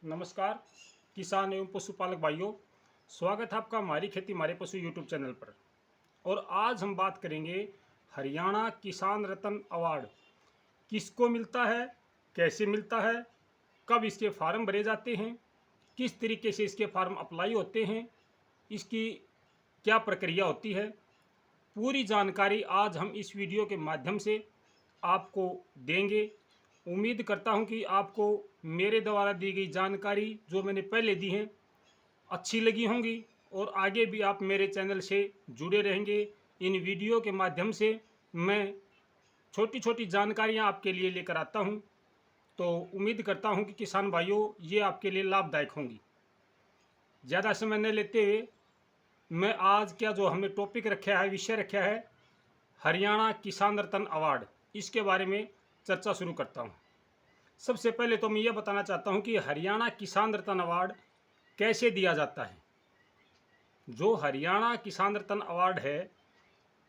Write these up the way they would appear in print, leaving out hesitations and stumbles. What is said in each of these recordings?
नमस्कार किसान एवं पशुपालक भाइयों, स्वागत है आपका हमारी खेती हमारे पशु यूट्यूब चैनल पर। और आज हम बात करेंगे हरियाणा किसान रत्न अवार्ड किसको मिलता है, कैसे मिलता है, कब इसके फार्म भरे जाते हैं, किस तरीके से इसके फार्म अप्लाई होते हैं, इसकी क्या प्रक्रिया होती है। पूरी जानकारी आज हम इस वीडियो के माध्यम से आपको देंगे। उम्मीद करता हूं कि आपको मेरे द्वारा दी गई जानकारी जो मैंने पहले दी है अच्छी लगी होंगी और आगे भी आप मेरे चैनल से जुड़े रहेंगे। इन वीडियो के माध्यम से मैं छोटी छोटी जानकारियां आपके लिए लेकर आता हूं, तो उम्मीद करता हूं कि किसान भाइयों ये आपके लिए लाभदायक होंगी। ज़्यादा समय न लेते हुए मैं आज क्या जो हमने टॉपिक रखा है, विषय रखा है हरियाणा किसान रत्न अवार्ड, इसके बारे में चर्चा शुरू करता हूं। सबसे पहले तो मैं ये बताना चाहता हूं कि हरियाणा किसान रत्न अवार्ड कैसे दिया जाता है। जो हरियाणा किसान रत्न अवार्ड है,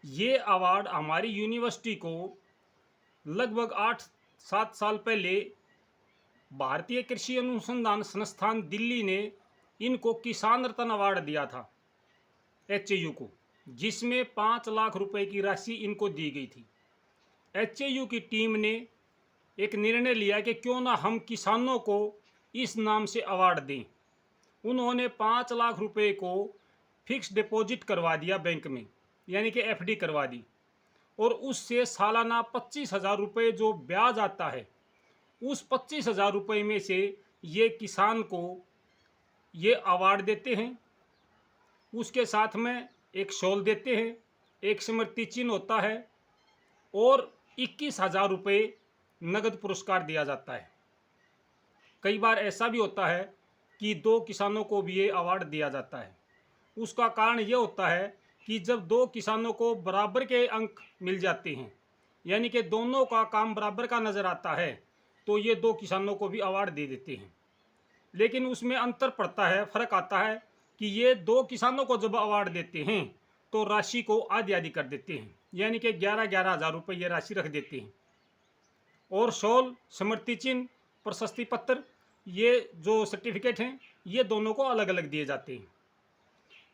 ये अवार्ड हमारी यूनिवर्सिटी को लगभग 8-7 साल पहले भारतीय कृषि अनुसंधान संस्थान दिल्ली ने इनको किसान रत्न अवार्ड दिया था, HAU को, जिसमें 5 लाख रुपए की राशि इनको दी गई थी। HAU की टीम ने एक निर्णय लिया कि क्यों ना हम किसानों को इस नाम से अवार्ड दें। उन्होंने 5 लाख रुपए को फिक्स डिपॉजिट करवा दिया बैंक में, यानी कि FD करवा दी, और उससे सालाना 25,000 रुपये जो ब्याज आता है, उस 25,000 रुपये में से ये किसान को ये अवार्ड देते हैं। उसके साथ में एक शॉल देते हैं, एक स्मृति चिन्ह होता है और 21,000 रुपये नगद पुरस्कार दिया जाता है। कई बार ऐसा भी होता है कि 2 किसानों को भी ये अवार्ड दिया जाता है। उसका कारण ये होता है कि जब 2 किसानों को बराबर के अंक मिल जाते हैं, यानी कि दोनों का काम बराबर का नज़र आता है, तो ये 2 किसानों को भी अवार्ड दे देते हैं। लेकिन उसमें अंतर पड़ता है, फ़र्क आता है कि ये 2 किसानों को जब अवार्ड देते हैं तो राशि को आधी आधी कर देते हैं, यानी कि 11-11 हज़ार रुपये ये राशि रख देते हैं। और शॉल, स्मृति चिन्ह, प्रशस्ति पत्र, ये जो सर्टिफिकेट हैं, ये दोनों को अलग अलग दिए जाते हैं।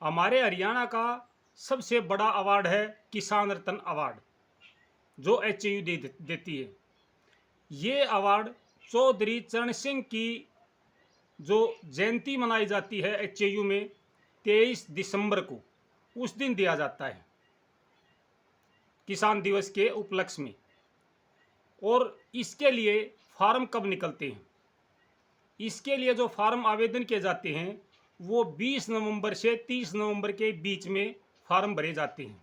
हमारे हरियाणा का सबसे बड़ा अवार्ड है किसान रत्न अवार्ड, जो HAU देती है। ये अवार्ड चौधरी चरण सिंह की जो जयंती मनाई जाती है HAU में 23 दिसंबर को, उस दिन दिया जाता है, किसान दिवस के उपलक्ष्य में। और इसके लिए फार्म कब निकलते हैं? इसके लिए जो फार्म आवेदन किए जाते हैं वो 20 नवंबर से 30 नवंबर के बीच में फार्म भरे जाते हैं।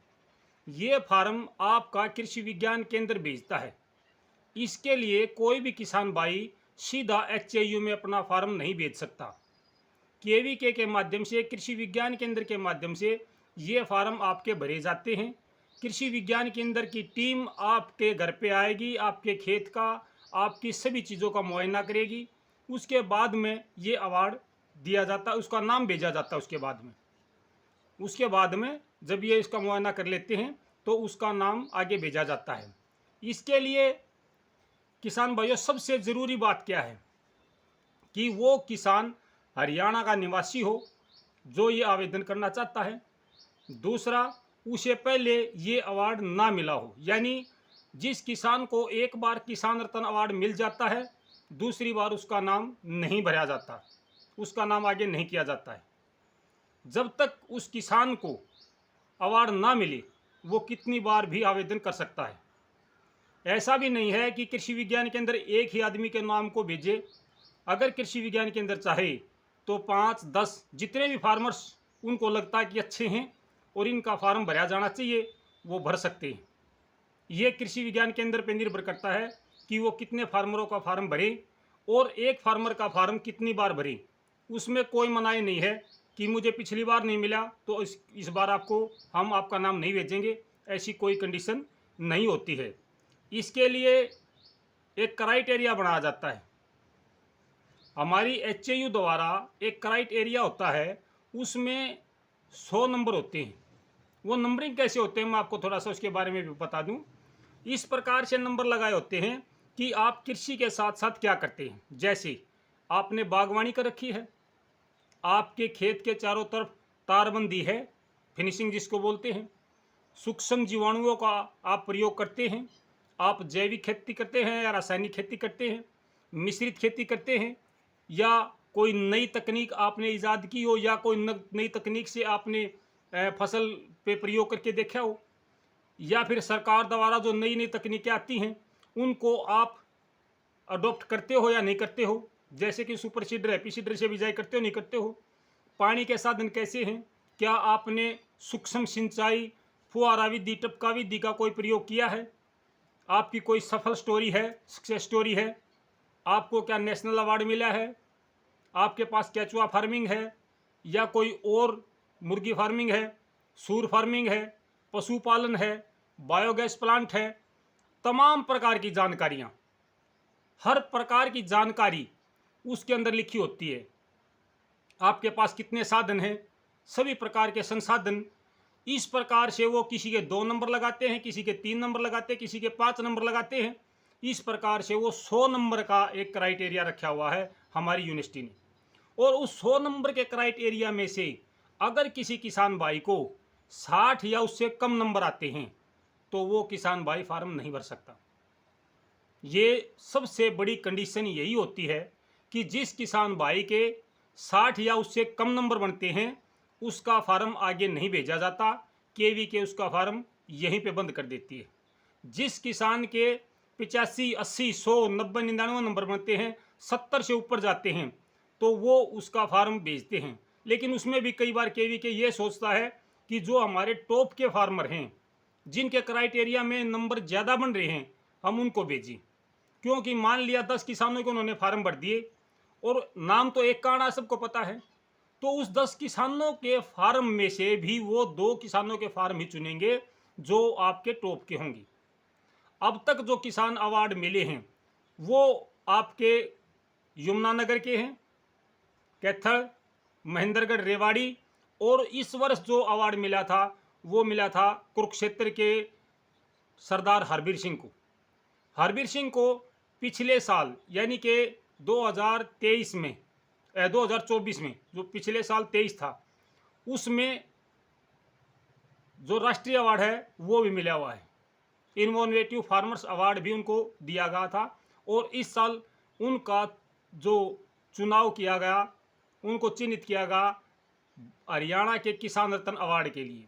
ये फार्म आपका कृषि विज्ञान केंद्र भेजता है। इसके लिए कोई भी किसान भाई सीधा HAU में अपना फार्म नहीं भेज सकता। KVK के माध्यम से, कृषि विज्ञान केंद्र के माध्यम से ये फार्म आपके भरे जाते हैं। कृषि विज्ञान केंद्र की टीम आपके घर पे आएगी, आपके खेत का, आपकी सभी चीज़ों का मुआयना करेगी। उसके बाद में ये अवार्ड दिया जाता है, उसका नाम भेजा जाता है। उसके बाद में जब ये इसका मुआयना कर लेते हैं तो उसका नाम आगे भेजा जाता है। इसके लिए किसान भाइयों सबसे ज़रूरी बात क्या है कि वो किसान हरियाणा का निवासी हो जो ये आवेदन करना चाहता है। दूसरा, उसे पहले ये अवार्ड ना मिला हो, यानी जिस किसान को एक बार किसान रत्न अवार्ड मिल जाता है, दूसरी बार उसका नाम नहीं भरा जाता, उसका नाम आगे नहीं किया जाता है। जब तक उस किसान को अवार्ड ना मिले वो कितनी बार भी आवेदन कर सकता है। ऐसा भी नहीं है कि कृषि विज्ञान केंद्र एक ही आदमी के नाम को भेजे। अगर कृषि विज्ञान केंद्र चाहे तो 5-10 जितने भी फार्मर्स उनको लगता है कि अच्छे हैं और इनका फार्म भरा जाना चाहिए, वो भर सकते हैं। ये कृषि विज्ञान केंद्र पर निर्भर करता है कि वो कितने फार्मरों का फार्म भरे और एक फार्मर का फार्म कितनी बार भरे। उसमें कोई मनाही नहीं है कि मुझे पिछली बार नहीं मिला तो इस बार हम आपका नाम नहीं भेजेंगे, ऐसी कोई कंडीशन नहीं होती है। इसके लिए एक क्राइटेरिया बनाया जाता है। हमारी HAU द्वारा एक क्राइटेरिया होता है, उसमें 100 नंबर होते हैं। वो नंबरिंग कैसे होते हैं मैं आपको थोड़ा सा उसके बारे में भी बता दूं। इस प्रकार से नंबर लगाए होते हैं कि आप कृषि के साथ साथ क्या करते हैं। जैसे आपने बागवानी कर रखी है, आपके खेत के चारों तरफ तारबंदी है, फिनिशिंग जिसको बोलते हैं, सूक्ष्म जीवाणुओं का आप प्रयोग करते हैं, आप जैविक खेती करते हैं या रासायनिक खेती करते हैं, मिश्रित खेती करते हैं, या कोई नई तकनीक आपने ईजाद की हो, या कोई नई तकनीक से आपने फसल पे प्रयोग करके देखा हो, या फिर सरकार द्वारा जो नई नई तकनीकें आती हैं उनको आप अडॉप्ट करते हो या नहीं करते हो, जैसे कि सुपर सीडर हैप्पी सीडर से बिजाई करते हो नहीं करते हो। पानी के साधन कैसे हैं, क्या आपने सूक्ष्म सिंचाई, फुहारा विधि, टपका विधि का कोई प्रयोग किया है, आपकी कोई सफल स्टोरी है, सक्सेस स्टोरी है, आपको क्या नेशनल अवार्ड मिला है, आपके पास केचुआ फार्मिंग है या कोई और मुर्गी फार्मिंग है, सूर फार्मिंग है, पशुपालन है, बायोगैस प्लांट है, तमाम प्रकार की जानकारियाँ, हर प्रकार की जानकारी उसके अंदर लिखी होती है। आपके पास कितने साधन हैं, सभी प्रकार के संसाधन, इस प्रकार से वो किसी के 2 नंबर लगाते हैं, किसी के 3 नंबर लगाते हैं, किसी के 5 नंबर लगाते हैं। इस प्रकार से वो 100 नंबर का एक क्राइटेरिया रखा हुआ है हमारी यूनिवर्सिटी ने, और उस 100 नंबर के क्राइटेरिया में से अगर किसी किसान भाई को 60 या उससे कम नंबर आते हैं तो वो किसान भाई फार्म नहीं भर सकता। ये सबसे बड़ी कंडीशन यही होती है कि जिस किसान भाई के 60 या उससे कम नंबर बनते हैं उसका फार्म आगे नहीं भेजा जाता, केवी के उसका फार्म यहीं पे बंद कर देती है। जिस किसान के 85, 80, 100, 90, 99 नंबर बनते हैं, 70 से ऊपर जाते हैं तो वो उसका फार्म भेजते हैं। लेकिन उसमें भी कई बार केवी के ये सोचता है कि जो हमारे टॉप के फार्मर हैं, जिनके क्राइटेरिया में नंबर ज़्यादा बन रहे हैं, हम उनको भेजें। क्योंकि मान लिया 10 किसानों को उन्होंने फार्म भर दिए और नाम तो एक का आना सबको पता है, तो उस 10 किसानों के फार्म में से भी वो 2 किसानों के फार्म ही चुनेंगे जो आपके टॉप के होंगे। अब तक जो किसान अवार्ड मिले हैं वो आपके यमुनानगर के हैं, कैथल, महेंद्रगढ़, रेवाड़ी, और इस वर्ष जो अवार्ड मिला था वो मिला था कुरुक्षेत्र के सरदार हरबीर सिंह को। हरबीर सिंह को पिछले साल यानी कि 2023 में 2024 में, जो पिछले साल 23 था, उसमें जो राष्ट्रीय अवार्ड है वो भी मिला हुआ है। इनोवेटिव फार्मर्स अवार्ड भी उनको दिया गया था, और इस साल उनका जो चुनाव किया गया, उनको चिन्हित किया गया हरियाणा के किसान रत्न अवार्ड के लिए।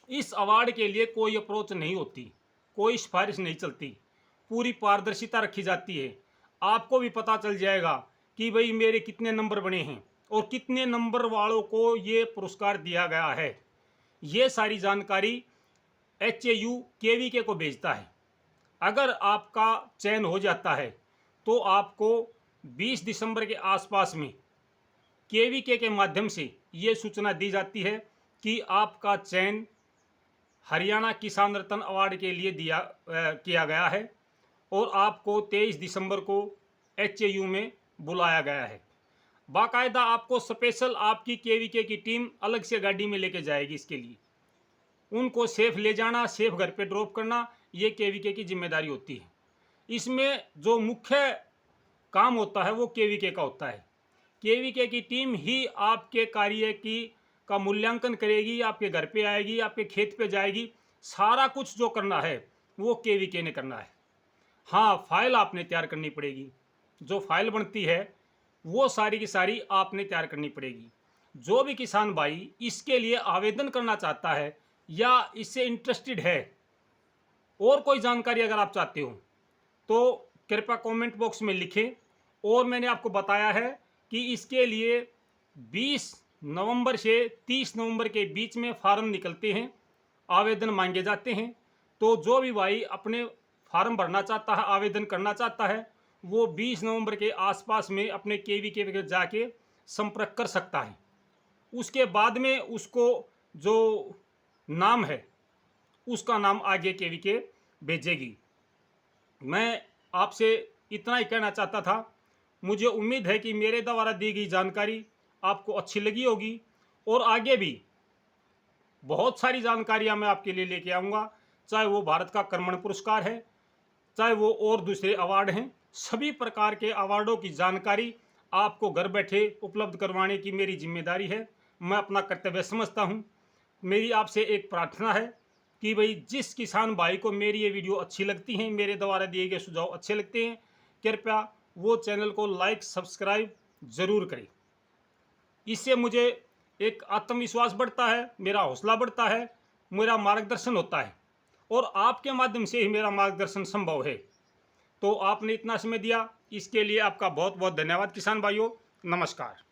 इस अवार्ड के लिए कोई अप्रोच नहीं होती, कोई सिफारिश नहीं चलती, पूरी पारदर्शिता रखी जाती है। आपको भी पता चल जाएगा कि भाई मेरे कितने नंबर बने हैं और कितने नंबर वालों को ये पुरस्कार दिया गया है। ये सारी जानकारी HAU KVK को भेजता है। अगर आपका चयन हो जाता है तो आपको 20 दिसंबर के आसपास में KVK के माध्यम से ये सूचना दी जाती है कि आपका चयन हरियाणा किसान रत्न अवार्ड के लिए किया गया है, और आपको 23 दिसंबर को HAU में बुलाया गया है। बाकायदा आपको स्पेशल आपकी KVK की टीम अलग से गाड़ी में लेके जाएगी। इसके लिए उनको सेफ ले जाना, सेफ घर पे ड्रॉप करना, ये KVK की जिम्मेदारी होती है। इसमें जो मुख्य काम होता है वो KVK का होता है। KVK की टीम ही आपके कार्य का मूल्यांकन करेगी, आपके घर पे आएगी, आपके खेत पे जाएगी, सारा कुछ जो करना है वो KVK ने करना है। हाँ, फाइल आपने तैयार करनी पड़ेगी, जो फाइल बनती है वो सारी की सारी आपने तैयार करनी पड़ेगी। जो भी किसान भाई इसके लिए आवेदन करना चाहता है या इससे इंटरेस्टेड है, और कोई जानकारी अगर आप चाहते हो तो कृपया कमेंट बॉक्स में लिखें। और मैंने आपको बताया है कि इसके लिए 20 नवंबर से 30 नवंबर के बीच में फार्म निकलते हैं, आवेदन मांगे जाते हैं। तो जो भी भाई अपने फार्म भरना चाहता है, आवेदन करना चाहता है, वो 20 नवंबर के आसपास में अपने KVK के जाके संपर्क कर सकता है। उसके बाद में उसको जो नाम है उसका नाम आगे KVK भेजेगी। मैं आपसे इतना ही कहना चाहता था। मुझे उम्मीद है कि मेरे द्वारा दी गई जानकारी आपको अच्छी लगी होगी, और आगे भी बहुत सारी जानकारियां मैं आपके लिए लेके आऊँगा, चाहे वो भारत का कर्मण पुरस्कार है, चाहे वो और दूसरे अवार्ड हैं। सभी प्रकार के अवार्डों की जानकारी आपको घर बैठे उपलब्ध करवाने की मेरी जिम्मेदारी है, मैं अपना कर्तव्य समझता हूँ। मेरी आपसे एक प्रार्थना है कि भाई जिस किसान भाई को मेरी ये वीडियो अच्छी लगती हैं, मेरे द्वारा दिए गए सुझाव अच्छे लगते हैं, कृपया वो चैनल को लाइक सब्सक्राइब ज़रूर करें। इससे मुझे एक आत्मविश्वास बढ़ता है, मेरा हौसला बढ़ता है, मेरा मार्गदर्शन होता है और आपके माध्यम से ही मेरा मार्गदर्शन संभव है। तो आपने इतना समय दिया, इसके लिए आपका बहुत बहुत धन्यवाद किसान भाइयों। नमस्कार।